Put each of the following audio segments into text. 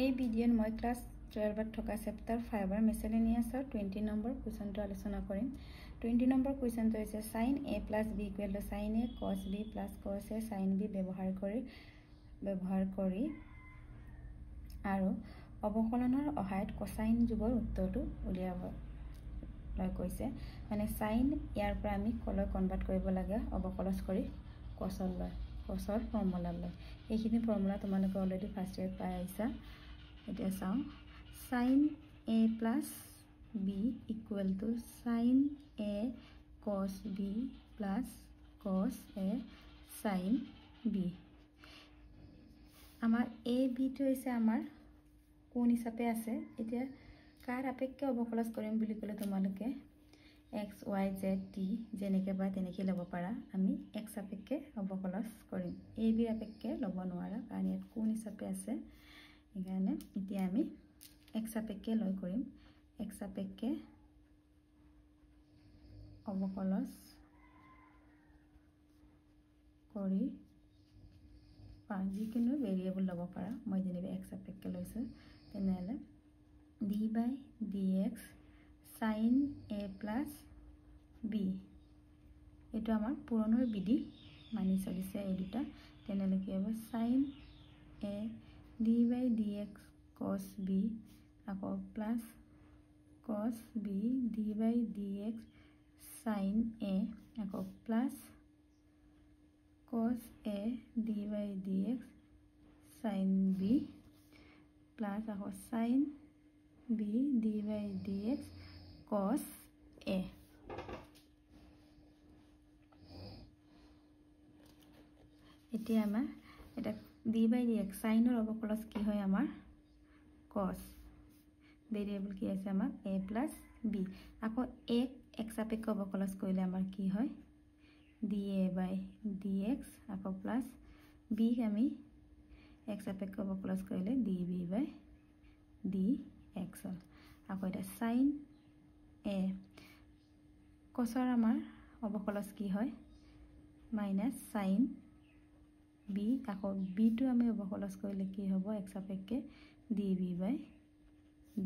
এই ভিডিঅ'ত মই ক্লাছ 12ত থকা চেপ্টাৰ 5ৰ মিসেলেনিয়াছৰ 20 নম্বৰ কুৱেশ্যনটো আলোচনা কৰিম। 20 নম্বৰ কুৱেশ্যনটো হৈছে sin a plus b equal to sin a cos b plus cos a sin b ব্যৱহাৰ কৰি আৰু অৱকলনৰ সহায়ত কোসাইন যোগৰ উত্তৰটো উলিয়াবলৈ কৈছে। মানে sin ইয়াৰ পৰা আমি কলৈ কনভাৰ্ট কৰিব লাগে অৱকলন কৰি cosৰ ফৰ্মুলা লৈ। এইখিনি ফৰ্মুলা তোমালোকে অলৰেডি ফাৰ্ষ্ট ইয়াৰ পাই আহিছা। এতিয়া চাও sin a plus b equal to sin a cos b plus cos a sin b। আমাৰ a b টো হৈছে আমাৰ কোণ হিচাপে আছে। এতিয়া কাৰ আপেক্ষে অৱকলন কৰিম বুলি ক'লে তোমালোকে x y z t যেনেকৈ বা তেনেকৈ ল'ব পাৰা। আমি x আপেক্ষে অৱকলন কৰিম, a b আপেক্ষে ল'ব নোৱাৰা কাৰণ ইয়াত কোণ হিচাপে আছে। সেইকাৰণে এতিয়া আমি x আপেক্ষে লৈ কৰিম। x আপেক্ষে অৱকলন কৰি যিকোনো ভেৰিয়েবল ল'ব পাৰা। মই যেনিবা x আপেক্ষে লৈছোঁ, তেনেহ'লে d by dx sin a plus b এইটো আমাৰ পুৰণৰ বিধি মানি চলিছে এই দুটা। তেনেহ'লে কি হ'ব sin a d by dx cos b আকৌ plus cos b d by dx sin a আকৌ plus cos a d by dx sin b plus আকৌ sin b d by dx cos a। এতিয়া আমাৰ এটা d by dx সাইনৰ অৱকলন কি হয় আমাৰ cos, variable কি আছে আমাৰ a plus b। আকৌ a x আপেক্ষে অৱকলন কৰিলে আমাৰ কি হয় dA by dx আকৌ প্লাছ b আমি x আপেক্ষে অৱকলন কৰিলে dB by dx হ'ল। আকৌ এটা sin a cosৰ আমাৰ অৱকলন কি হয় মাইনাছ sin b আকৌ b টো আমি অৱকলন কৰিলে কি হ'ব x আপেক্ষে dB by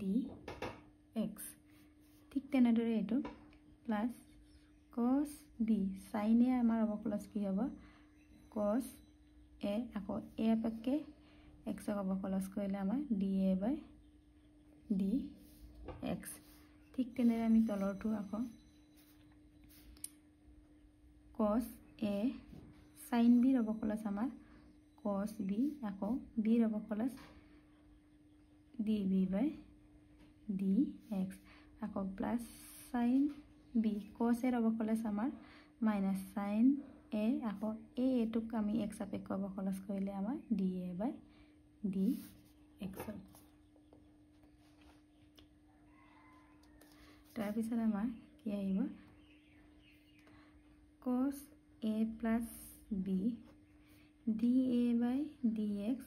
dx। ঠিক তেনেদৰে এইটো plus cos b sin a আমাৰ অৱকলন কি হ'ব cos a আকৌ a আপেক্ষে x অৱকলন কৰিলে আমাৰ dA by dx। ঠিক তেনেদৰে আমি তলৰটো আকৌ cos a sin b ৰ অৱকলন আমাৰ cos b আকৌ b ৰ অৱকলন dB by dx আকৌ plus sin b cos a ৰ অৱকলন আমাৰ মাইনাছ sin a আকৌ এইটোক আমি x আপেক্ষে অৱকলন কৰিলে আমাৰ dA by dx হ'ল। তাৰপিছত আমাৰ কি আহিব cos a plus b dA by dx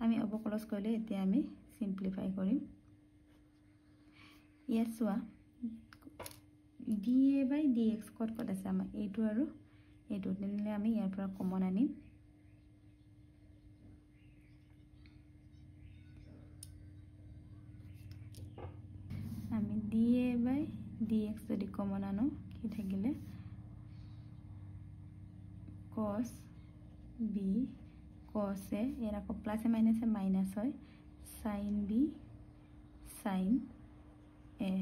আমি অৱকলন কৰিলে এতিয়া আমি সিম্পলিফাই কৰিম। ইয়াত চোৱা dA by dx ক'ত আছে আমাৰ এইটো আৰু এইটো, তেনেহ'লে আমি ইয়াৰ পৰা কমন আনিম। আমি dA by dx যদি কমন আনো কি থাকিলে cos b cos a এর আকৌ প্লাসে মাইনাসে মাইনাস হয় sin b sin a।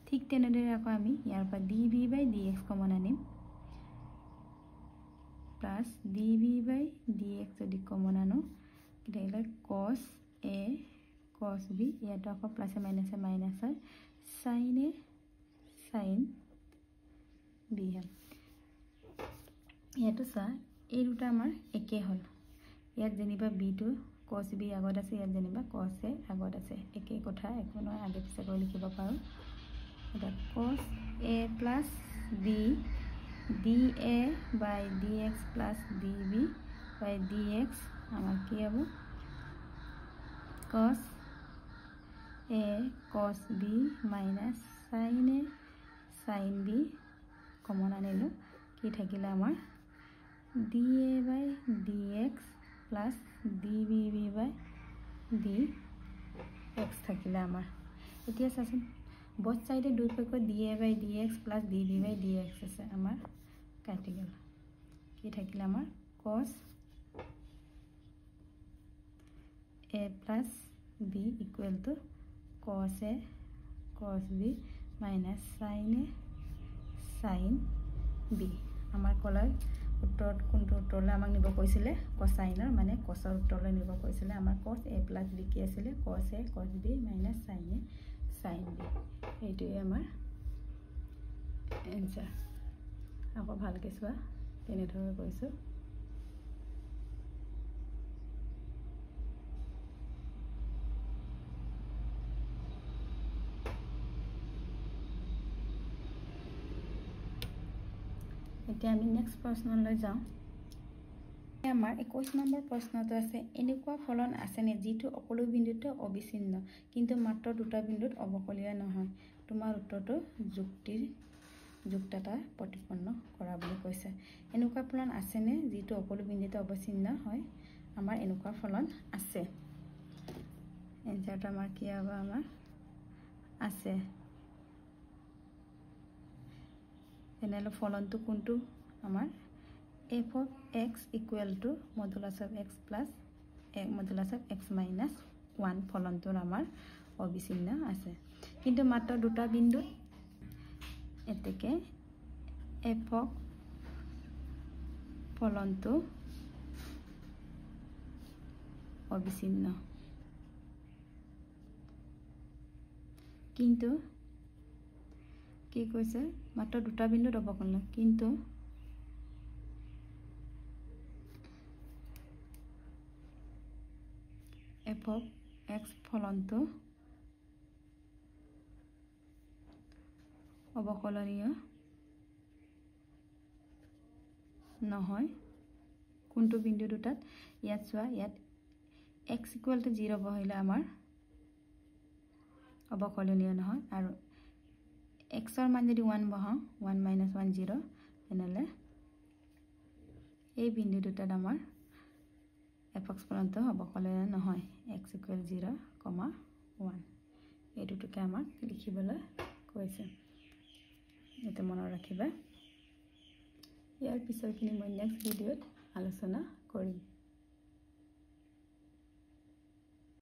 ঠিক তেনেদৰে আকৌ আমি ইয়াৰ পৰা dB by dx কমন আনিম প্লাস dB by dx যদি কমন আনো তেতিয়াহ'লে cos a cos b ইয়াতো আকৌ প্লাসে মাইনাসে মাইনাস হয় sin a sin b হ'ল। ইয়াতো চা এই দুটা আমাৰ একে হ'ল। ইয়াত যেনিবা b টো cos b আগত আছে, ইয়াত যেনিবা cos a আগত আছে, একে কথা, একো নহয়, আগে পিছে কৰি লিখিব পাৰোঁ। এটা cos a plus b dA by dx plus dB by dx আমাৰ কি হ'ব cos a cos b minus sin a sin b common আনিলোঁ কি থাকিলে আমাৰ dA by dx plus dB by dx থাকিলে আমাৰ এতিয়া চাচোন both side দুইপক্ষত da/dx plus dv/dx আছে আমাৰ কাটি গ'ল কি থাকিলে আমাৰ cos a plus b equal to cos a cos b minus sin a sin b আমাৰ কলাৰ উত্তৰত কোনটো উত্তৰলৈ আমাক নিব কৈছিলে কোসাইনৰ মানে cosৰ উত্তৰলৈ নিব কৈছিলে আমাৰ cos a plus b কি আছিল cos a cos b minus sin a sin b এইটোৱে আমাৰ এনসাৰ আকৌ ভালকৈ চোৱা তেনেধৰণে কৈছো এতিয়া আমি নেক্সট প্ৰশ্নলৈ যাওঁ আমাৰ 21 নম্বৰ প্ৰশ্নটো আছে এনেকুৱা ফলন আছেনে যিটো সকলো বিন্দুতে অবিচ্ছিন্ন কিন্তু মাত্ৰ দুটা বিন্দুত অৱকলীয় নহয় তোমাৰ উত্তৰটো যুক্ততা প্ৰতিপন্ন কৰা বুলি কৈছে এনেকুৱা ফলন আছেনে যিটো সকলো বিন্দুতে অবিচ্ছিন্ন হয় আমাৰ এনেকুৱা ফলন আছে এনসাৰটো আমাৰ কি হ'ব আমাৰ আছে এনেলে ফলনটো কোনটো আমাৰ f of x equal to modulus of x plus modulus of x minus 1 ফলনটোৰ আমাৰ অবিচ্ছিন্ন আছে কিন্তু মাত্ৰ দুটা বিন্দুত এতেকে f of ফলনটো অবিচ্ছিন্ন কিন্তু কি কৈছে মাত্ৰ দুটা বিন্দুত অৱকলন কিন্তু f of x ফলনটো অৱকলনীয় নহয় কোনটো বিন্দু দুটাত ইয়াত চোৱা ইয়াত x equal to 0 বহিলে আমাৰ অৱকলনীয় নহয় আৰু x ৰ মান যদি 1 বহাও 1 minus 1 0 এনেলে এই বিন্দু দুটাত আমাৰ fx ফলনটো অৱকলনীয় নহয় x equal 0, 1 এই দুটোকে আমাক লিখিবলৈ কৈছে এটা মনত ৰাখিবা ইয়াৰ পিছৰখিনি মই নেক্সট ভিডিঅ'ত আলোচনা কৰিম